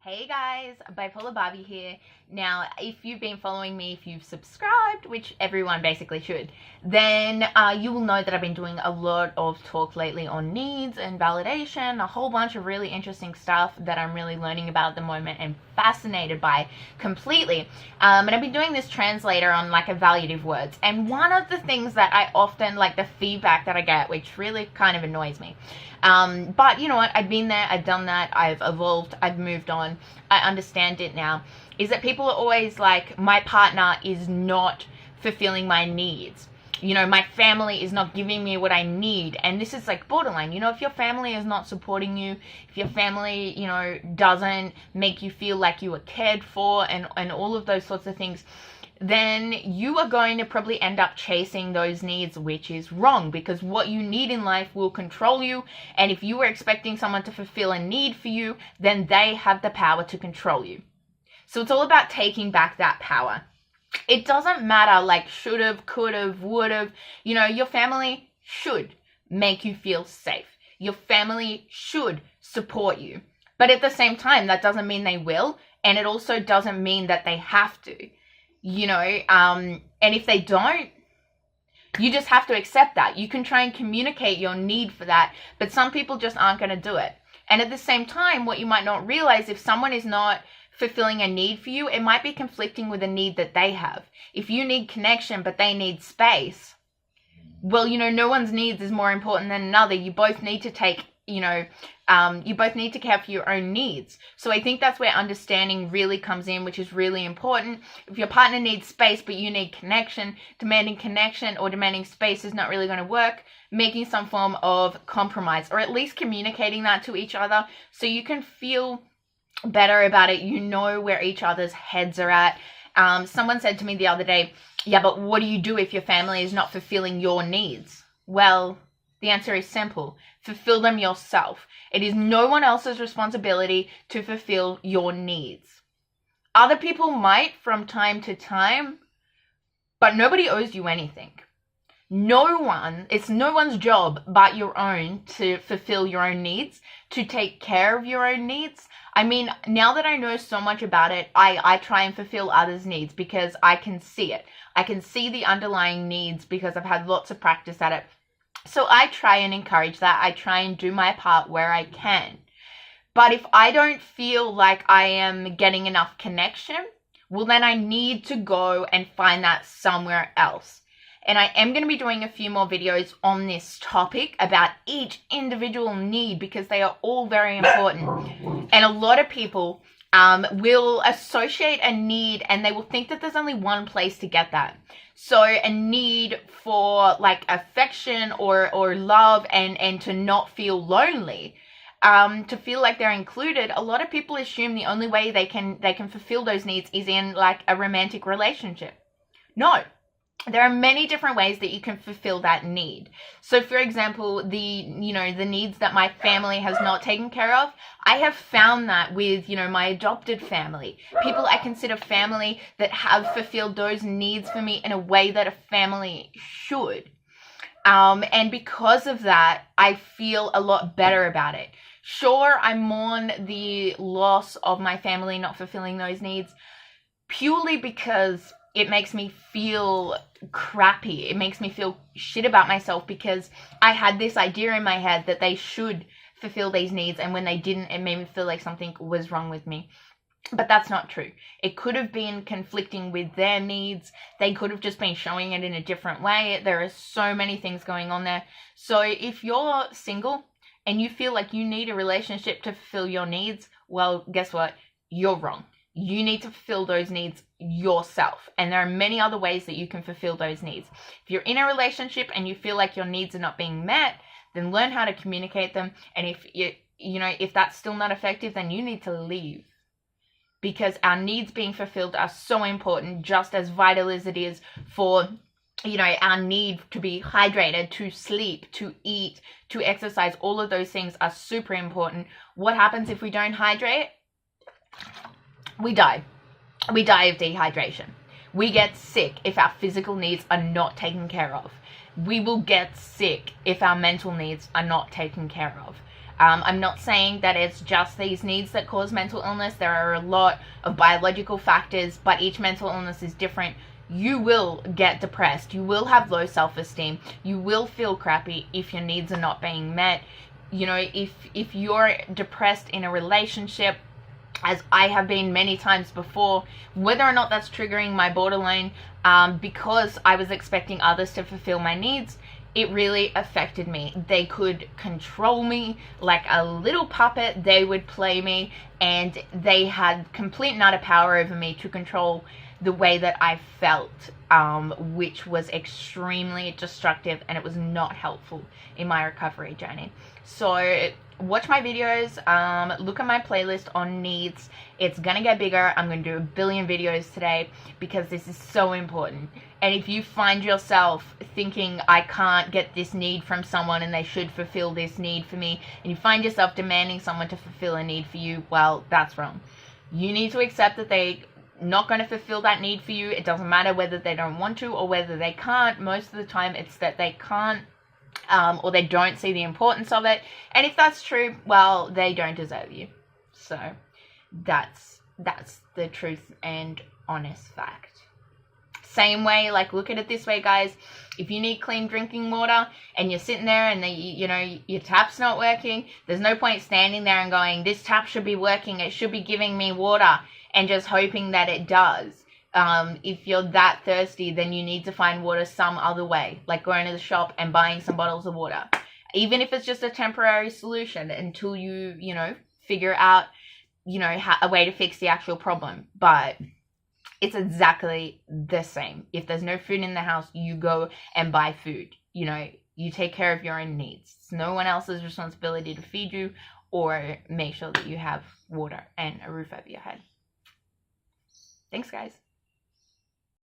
Hey guys, Bipolar Barbie here. Now, if you've been following me, if you've subscribed, which everyone basically should, then you will know that I've been doing a lot of talk lately on needs and validation, a whole bunch of really interesting stuff that I'm really learning about at the moment and fascinated by completely. And I've been doing this translator on like evaluative words. And one of the things that I often, like the feedback that I get, which really kind of annoys me, but you know what, I've been there, I've done that, I've evolved, I've moved on, I understand it now, is that people are always like, my partner is not fulfilling my needs. You know, my family is not giving me what I need. And this is like borderline. You know, if your family is not supporting you, if your family, you know, doesn't make you feel like you are cared for and all of those sorts of things, then you are going to probably end up chasing those needs, which is wrong, because what you need in life will control you. And if you were expecting someone to fulfill a need for you, then they have the power to control you. So it's all about taking back that power. It doesn't matter like should've, could've, would've. You know, your family should make you feel safe. Your family should support you. But at the same time, that doesn't mean they will. And it also doesn't mean that they have to. You know, and if they don't, you just have to accept that. You can try and communicate your need for that, but some people just aren't going to do it. And at the same time, what you might not realize, if someone is not fulfilling a need for you, it might be conflicting with a need that they have. If you need connection, but they need space, well, you know, no one's needs is more important than another. You both need to take, you know, you both need to care for your own needs. So I think that's where understanding really comes in, which is really important. If your partner needs space, but you need connection, demanding connection or demanding space is not really going to work. Making some form of compromise, or at least communicating that to each other so you can feel better about it. You know where each other's heads are at. Someone said to me the other day, yeah, but what do you do if your family is not fulfilling your needs? Well, the answer is simple. Fulfill them yourself. It is no one else's responsibility to fulfill your needs. Other people might from time to time, but nobody owes you anything. It's no one's job but your own to fulfill your own needs, to take care of your own needs. I mean, now that I know so much about it, I try and fulfill others' needs because I can see it. I can see the underlying needs because I've had lots of practice at it. So I try and encourage that. I try and do my part where I can. But if I don't feel like I am getting enough connection, well, then I need to go and find that somewhere else. And I am going to be doing a few more videos on this topic about each individual need because they are all very important. And a lot of people will associate a need and they will think that there's only one place to get that. So a need for like affection or love and to not feel lonely, to feel like they're included, a lot of people assume the only way they can fulfill those needs is in like a romantic relationship. No. There are many different ways that you can fulfill that need. So for example, the needs that my family has not taken care of, I have found that with, you know, my adopted family, people I consider family that have fulfilled those needs for me in a way that a family should. And because of that, I feel a lot better about it. Sure, I mourn the loss of my family not fulfilling those needs purely because it makes me feel crappy. It makes me feel shit about myself because I had this idea in my head that they should fulfill these needs, and when they didn't, it made me feel like something was wrong with me. But that's not true. It could have been conflicting with their needs. They could have just been showing it in a different way. There are so many things going on there. So if you're single and you feel like you need a relationship to fulfill your needs, well, guess what? You're wrong. You need to fulfill those needs yourself. And there are many other ways that you can fulfill those needs. If you're in a relationship and you feel like your needs are not being met, then learn how to communicate them. And if that's still not effective, then you need to leave. Because our needs being fulfilled are so important, just as vital as it is for, you know, our need to be hydrated, to sleep, to eat, to exercise. All of those things are super important. What happens if we don't hydrate? We die. We die of dehydration. We get sick if our physical needs are not taken care of. We will get sick if our mental needs are not taken care of. I'm not saying that it's just these needs that cause mental illness. There are a lot of biological factors, but each mental illness is different. You will get depressed. You will have low self-esteem. You will feel crappy if your needs are not being met. You know, if you're depressed in a relationship, as I have been many times before, whether or not that's triggering my borderline, because I was expecting others to fulfill my needs, it really affected me. They could control me like a little puppet. They would play me, and they had complete and utter power over me to control the way that I felt, which was extremely destructive, and it was not helpful in my recovery journey. So watch my videos, look at my playlist on needs. It's gonna get bigger. I'm gonna do a billion videos today because this is so important. And if you find yourself thinking, I can't get this need from someone and they should fulfill this need for me, and you find yourself demanding someone to fulfill a need for you, well, that's wrong. You need to accept that they're not going to fulfill that need for you. It doesn't matter whether they don't want to or whether they can't. Most of the time it's that they can't, or they don't see the importance of it. And if that's true, well, they don't deserve you. So that's the truth and honest fact. Same way, like, look at it this way, guys. If you need clean drinking water and you're sitting there and your tap's not working, there's no point standing there and going, this tap should be working, it should be giving me water, and just hoping that it does. If you're that thirsty, then you need to find water some other way, like going to the shop and buying some bottles of water, even if it's just a temporary solution until you figure out a way to fix the actual problem. But it's exactly the same. If there's no food in the house, you go and buy food. You take care of your own needs. It's no one else's responsibility to feed you or make sure that you have water and a roof over your head. Thanks, guys.